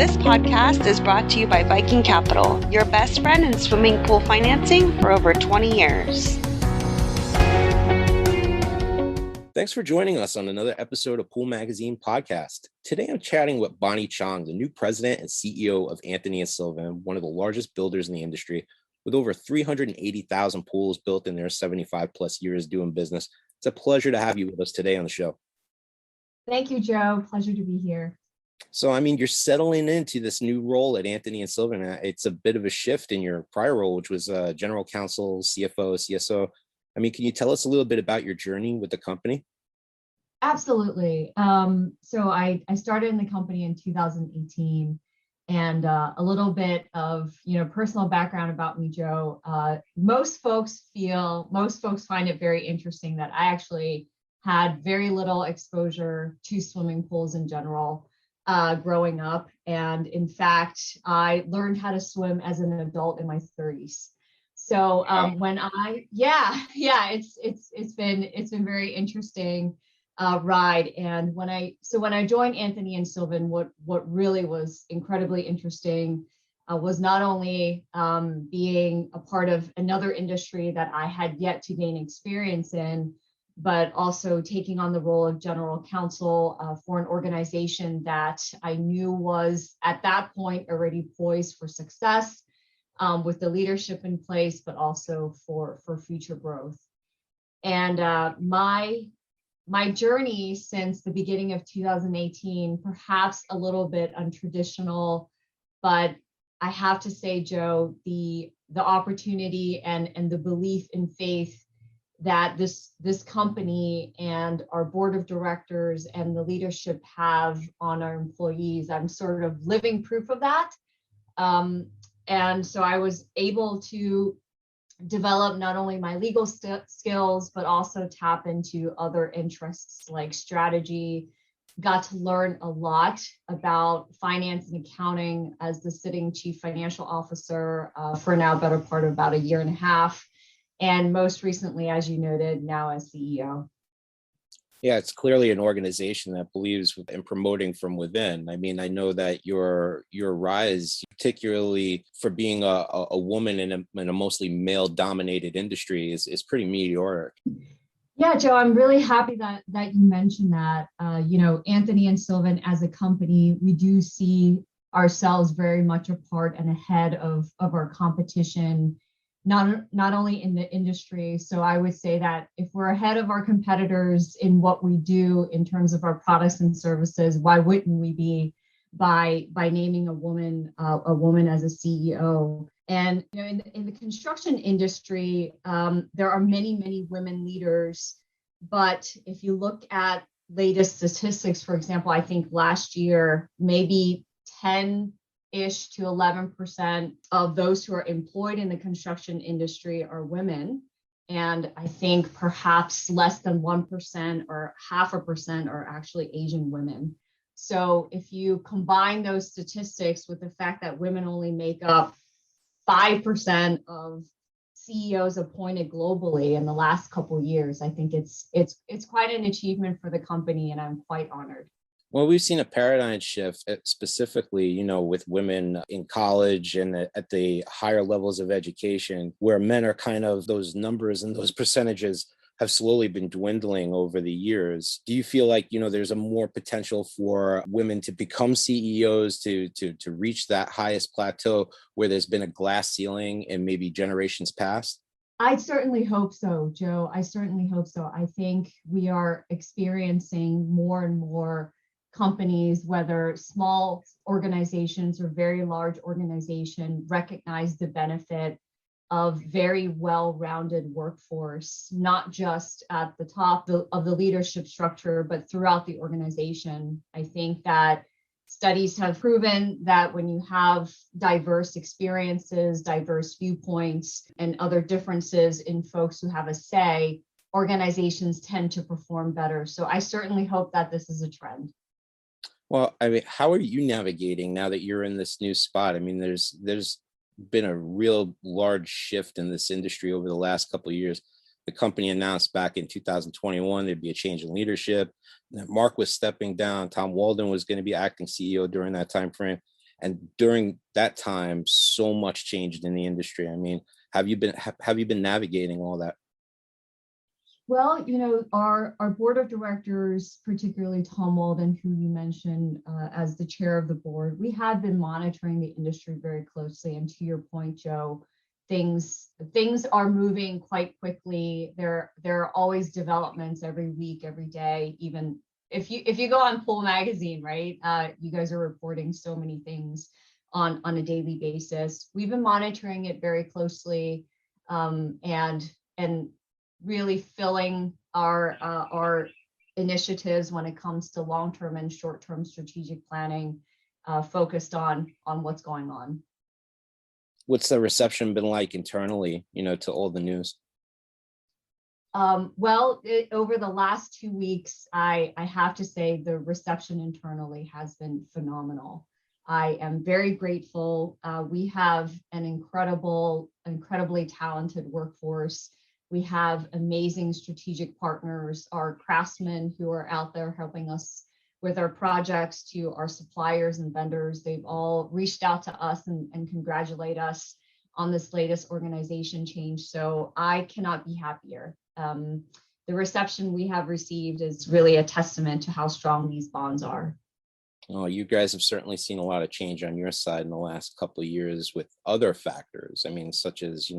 This podcast is brought to you by Viking Capital, your best friend in swimming pool financing for over 20 years. Thanks for joining us on another episode of Pool Magazine Podcast. Today I'm chatting with Bonnie Chong, the new president and CEO of Anthony & Sylvan, one of the largest builders in the industry, with over 380,000 pools built in their 75 plus years doing business. It's a pleasure to have you with us today on the show. Thank you, Joe. Pleasure to be here. So, you're settling into this new role at Anthony & Sylvan. It's a bit of a shift in your prior role, which was general counsel, CFO, CSO. Can you tell us a little bit about your journey with the company? Absolutely. So I started in the company in 2018, and a little bit of personal background about me, Joe. Most folks find it very interesting that I actually had very little exposure to swimming pools in general growing up, and in fact, I learned how to swim as an adult in my 30s. So it's been very interesting ride. And when I joined Anthony & Sylvan, what really was incredibly interesting was not only being a part of another industry that I had yet to gain experience in, but also taking on the role of general counsel for an organization that I knew was at that point already poised for success with the leadership in place, but also for future growth. And my journey since the beginning of 2018, perhaps a little bit untraditional, but I have to say, Joe, the opportunity and the belief and faith that this company and our board of directors and the leadership have on our employees, I'm sort of living proof of that. And so I was able to develop not only my legal skills, but also tap into other interests like strategy. Got to learn a lot about finance and accounting as the sitting chief financial officer for now better part of about a year and a half. And most recently, as you noted, now as CEO. Yeah, it's clearly an organization that believes in promoting from within. I know that your rise, particularly for being a woman in a mostly male-dominated industry, is pretty meteoric. Yeah, Joe, I'm really happy that you mentioned that. Anthony & Sylvan as a company, we do see ourselves very much a part and ahead of our competition, not only in the industry. So I would say that if we're ahead of our competitors in what we do in terms of our products and services, why wouldn't we be by naming a woman as a CEO? And in the construction industry, there are many women leaders. But if you look at latest statistics, for example, I think last year, maybe 10-ish to 11% of those who are employed in the construction industry are women. And I think perhaps less than 1% or 0.5% are actually Asian women. So if you combine those statistics with the fact that women only make up 5% of CEOs appointed globally in the last couple of years, I think it's quite an achievement for the company, and I'm quite honored. Well, we've seen a paradigm shift specifically, with women in college and at the higher levels of education, where men are kind of, those numbers and those percentages have slowly been dwindling over the years. Do you feel like, there's a more potential for women to become CEOs, to reach that highest plateau where there's been a glass ceiling in maybe generations past? I certainly hope so, Joe. I certainly hope so. I think we are experiencing more and more companies, whether small organizations or very large organizations, recognize the benefit of very well-rounded workforce, not just at the top of the leadership structure, but throughout the organization. I think that studies have proven that when you have diverse experiences, diverse viewpoints, and other differences in folks who have a say, organizations tend to perform better. So I certainly hope that this is a trend. Well, how are you navigating now that you're in this new spot? There's been a real large shift in this industry over the last couple of years. The company announced back in 2021 there'd be a change in leadership, that Mark was stepping down, Tom Walden was going to be acting CEO during that time frame. And during that time, so much changed in the industry. I mean, have you been navigating all that? Well, our board of directors, particularly Tom Walden, who you mentioned as the chair of the board, we have been monitoring the industry very closely. And to your point, Joe, things are moving quite quickly. There are always developments every week, every day. Even if you go on Pool Magazine, right? You guys are reporting so many things on a daily basis. We've been monitoring it very closely, and really filling our initiatives when it comes to long-term and short-term strategic planning, focused on what's going on. What's the reception been like internally, to all the news? Well, over the last 2 weeks, I have to say the reception internally has been phenomenal. I am very grateful. We have an incredibly talented workforce. We have amazing strategic partners, our craftsmen who are out there helping us with our projects, to our suppliers and vendors. They've all reached out to us and congratulate us on this latest organization change. So I cannot be happier. The reception we have received is really a testament to how strong these bonds are. Oh, you guys have certainly seen a lot of change on your side in the last couple of years with other factors. I mean, such as,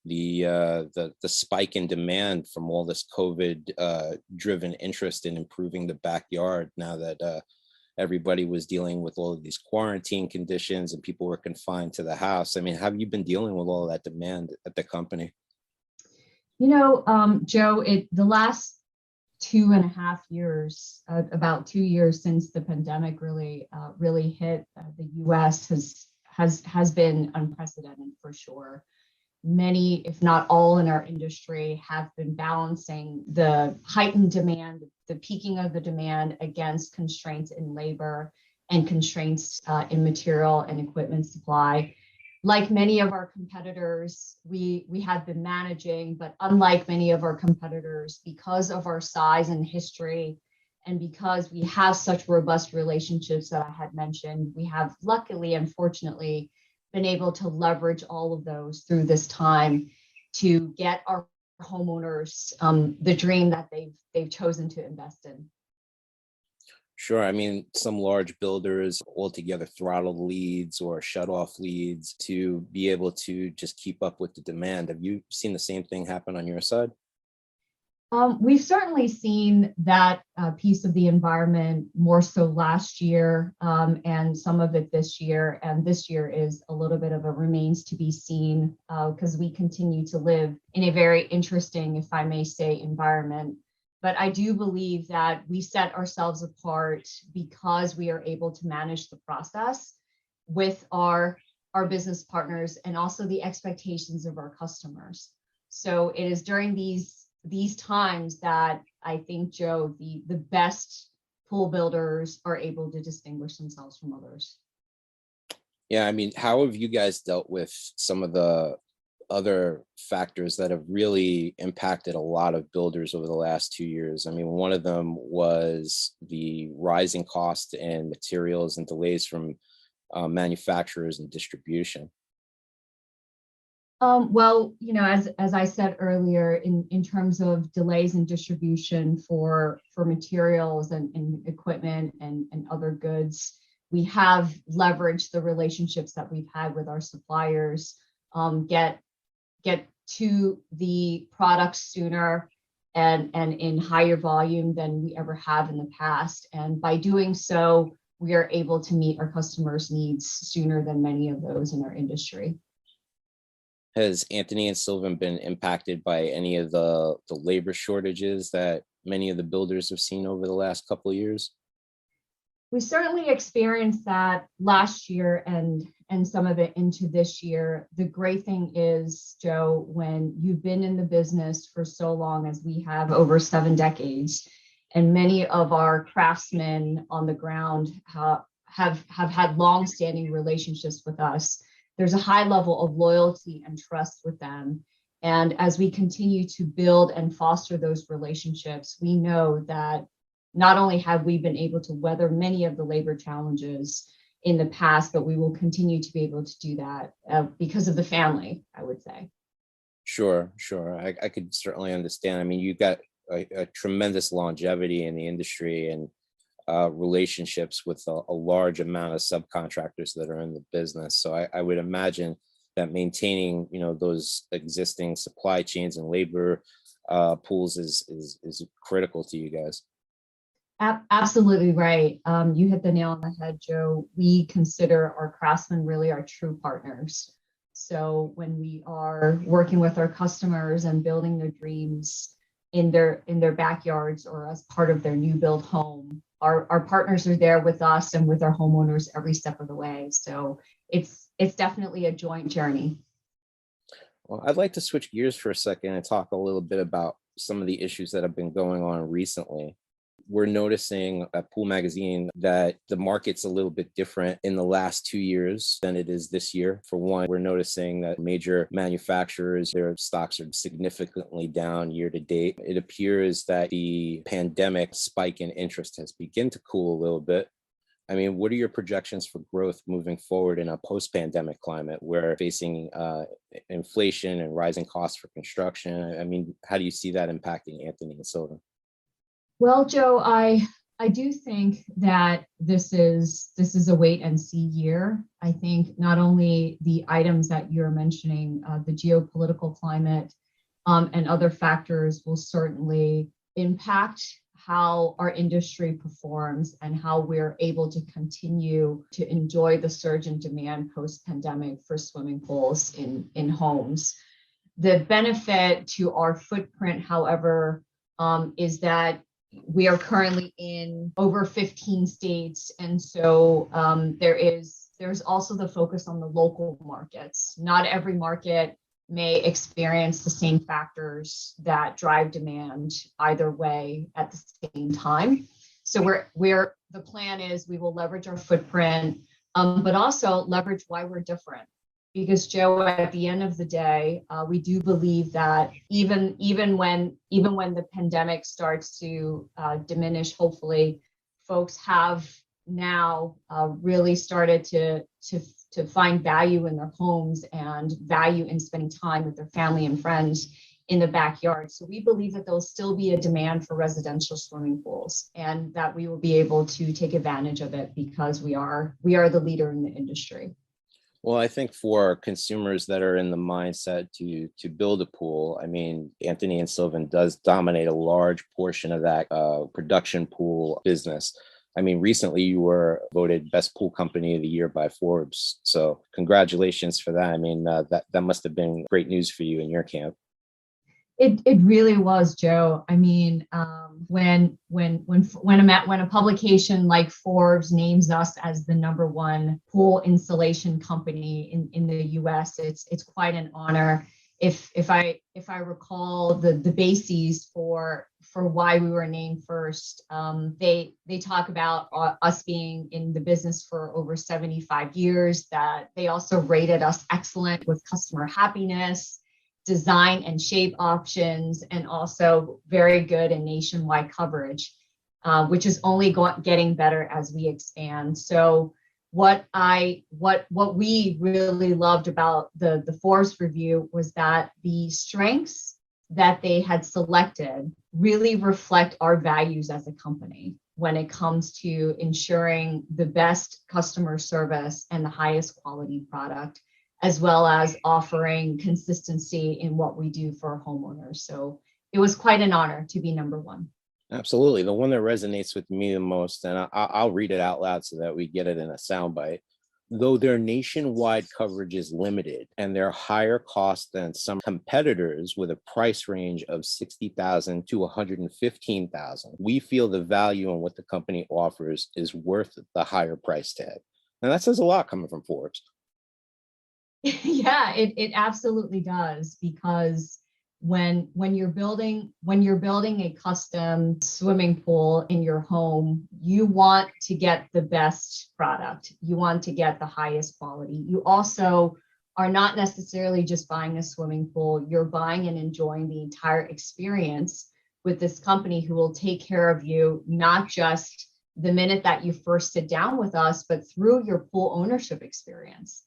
the spike in demand from all this COVID driven interest in improving the backyard, now that everybody was dealing with all of these quarantine conditions and people were confined to the house. I mean, have you been dealing with all of that demand at the company? Joe, the last 2.5 years, about 2 years since the pandemic really hit the U.S. has been unprecedented for sure. Many, if not all, in our industry have been balancing the heightened demand, the peaking of the demand, against constraints in labor and constraints in material and equipment supply. Like many of our competitors, we have been managing, but unlike many of our competitors, because of our size and history, and because we have such robust relationships that I had mentioned, we have luckily and fortunately been able to leverage all of those through this time to get our homeowners the dream that they've chosen to invest in. Sure. I mean, some large builders altogether throttle leads or shut off leads to be able to just keep up with the demand. Have you seen the same thing happen on your side? We've certainly seen that piece of the environment more so last year, and some of it this year. And this year is a little bit of a remains to be seen, because we continue to live in a very interesting, if I may say, environment. But I do believe that we set ourselves apart because we are able to manage the process with our business partners and also the expectations of our customers. So it is during these times that I think, Joe, the best pool builders are able to distinguish themselves from others. Yeah, I mean, how have you guys dealt with some of the other factors that have really impacted a lot of builders over the last 2 years? I mean, one of them was the rising cost in materials and delays from manufacturers and distribution. Well, as I said earlier, in terms of delays in distribution for materials and equipment and other goods, we have leveraged the relationships that we've had with our suppliers, get to the products sooner and in higher volume than we ever have in the past. And by doing so, we are able to meet our customers' needs sooner than many of those in our industry. Has Anthony and Sylvan been impacted by any of the labor shortages that many of the builders have seen over the last couple of years? We certainly experienced that last year and some of it into this year. The great thing is, Joe, when you've been in the business for so long as we have, over 7 decades, and many of our craftsmen on the ground have had long-standing relationships with us, there's a high level of loyalty and trust with them. And as we continue to build and foster those relationships, we know that not only have we been able to weather many of the labor challenges in the past, but we will continue to be able to do that because of the family, I would say. Sure, sure. I could certainly understand. I mean, you've got a tremendous longevity in the industry and relationships with a large amount of subcontractors that are in the business. So I would imagine that maintaining, those existing supply chains and labor pools is critical to you guys. Absolutely right. You hit the nail on the head, Joe. We consider our craftsmen really our true partners. So when we are working with our customers and building their dreams in their backyards or as part of their new build home, our partners are there with us and with our homeowners every step of the way. So it's definitely a joint journey. Well, I'd like to switch gears for a second and talk a little bit about some of the issues that have been going on recently. We're noticing at Pool Magazine that the market's a little bit different in the last 2 years than it is this year. For one, we're noticing that major manufacturers, their stocks are significantly down year to date. It appears that the pandemic spike in interest has begun to cool a little bit. I mean, what are your projections for growth moving forward in a post-pandemic climate where we're facing inflation and rising costs for construction? I mean, how do you see that impacting Anthony and Sylvan? Well, Joe, I do think that this is a wait and see year. I think not only the items that you're mentioning, the geopolitical climate and other factors will certainly impact how our industry performs and how we're able to continue to enjoy the surge in demand post-pandemic for swimming pools in homes. The benefit to our footprint, however, is that we are currently in over 15 states. And so there's also the focus on the local markets. Not every market may experience the same factors that drive demand either way at the same time. So the plan is we will leverage our footprint, but also leverage why we're different. Because Joe, at the end of the day, we do believe that even when the pandemic starts to diminish, hopefully, folks have now really started to find value in their homes and value in spending time with their family and friends in the backyard. So we believe that there'll still be a demand for residential swimming pools, and that we will be able to take advantage of it because we are the leader in the industry. Well, I think for consumers that are in the mindset to build a pool, I mean, Anthony and Sylvan does dominate a large portion of that production pool business. I mean, recently you were voted best pool company of the year by Forbes. So congratulations for that. I mean, that must have been great news for you in your camp. It really was, Joe. I mean, when a publication like Forbes names us as the #1 pool installation company in the U.S., it's quite an honor. If I recall the bases for why we were named first, they talk about us being in the business for over 75 years. That they also rated us excellent with customer happiness, design and shape options, and also very good in nationwide coverage, which is only getting better as we expand. So what we really loved about the Forbes review was that the strengths that they had selected really reflect our values as a company when it comes to ensuring the best customer service and the highest quality product, as well as offering consistency in what we do for our homeowners. So it was quite an honor to be #1. Absolutely. The one that resonates with me the most, and I'll read it out loud so that we get it in a soundbite. Though their nationwide coverage is limited and they're higher cost than some competitors with a price range of $60,000 to $115,000, we feel the value in what the company offers is worth the higher price tag. And that says a lot coming from Forbes. Yeah, it absolutely does, because when you're building a custom swimming pool in your home, you want to get the best product. You want to get the highest quality. You also are not necessarily just buying a swimming pool, you're buying and enjoying the entire experience with this company who will take care of you, not just the minute that you first sit down with us, but through your pool ownership experience.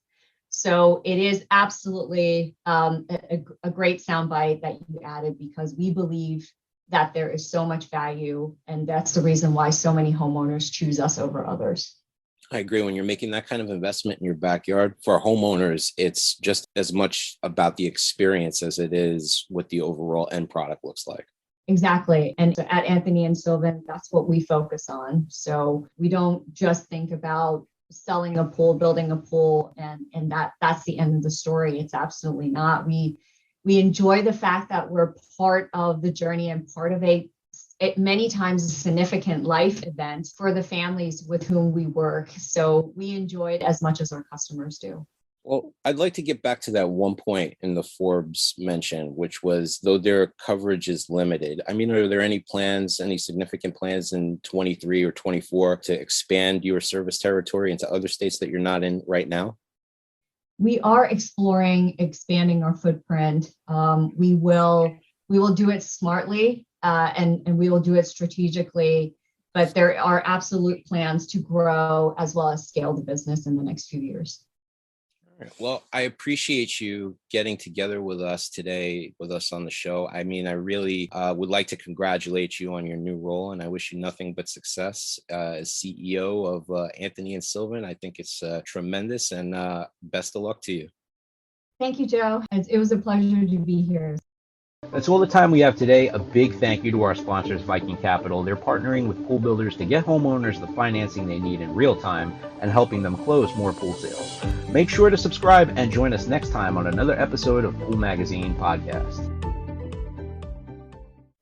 So it is absolutely a great soundbite that you added, because we believe that there is so much value, and that's the reason why so many homeowners choose us over others. I agree. When you're making that kind of investment in your backyard, for homeowners, it's just as much about the experience as it is what the overall end product looks like. Exactly. And so at Anthony and Sylvan, that's what we focus on. So we don't just think about selling a pool, building a pool, and that's the end of the story. It's absolutely not. We enjoy the fact that we're part of the journey and part of many times a significant life event for the families with whom we work. So we enjoy it as much as our customers do. Well, I'd like to get back to that one point in the Forbes mention, which was, though their coverage is limited. I mean, are there any significant plans in 23 or 24 to expand your service territory into other states that you're not in right now? We are exploring expanding our footprint. We will do it smartly, and we will do it strategically, but there are absolute plans to grow as well as scale the business in the next few years. All right. Well, I appreciate you getting together with us today, with us on the show. I mean, I really would like to congratulate you on your new role, and I wish you nothing but success as CEO of Anthony and Sylvan. I think it's tremendous, and best of luck to you. Thank you, Joe. It was a pleasure to be here. That's all the time we have today. A big thank you to our sponsors, Viking Capital. They're partnering with pool builders to get homeowners the financing they need in real time and helping them close more pool sales. Make sure to subscribe and join us next time on another episode of Pool Magazine Podcast.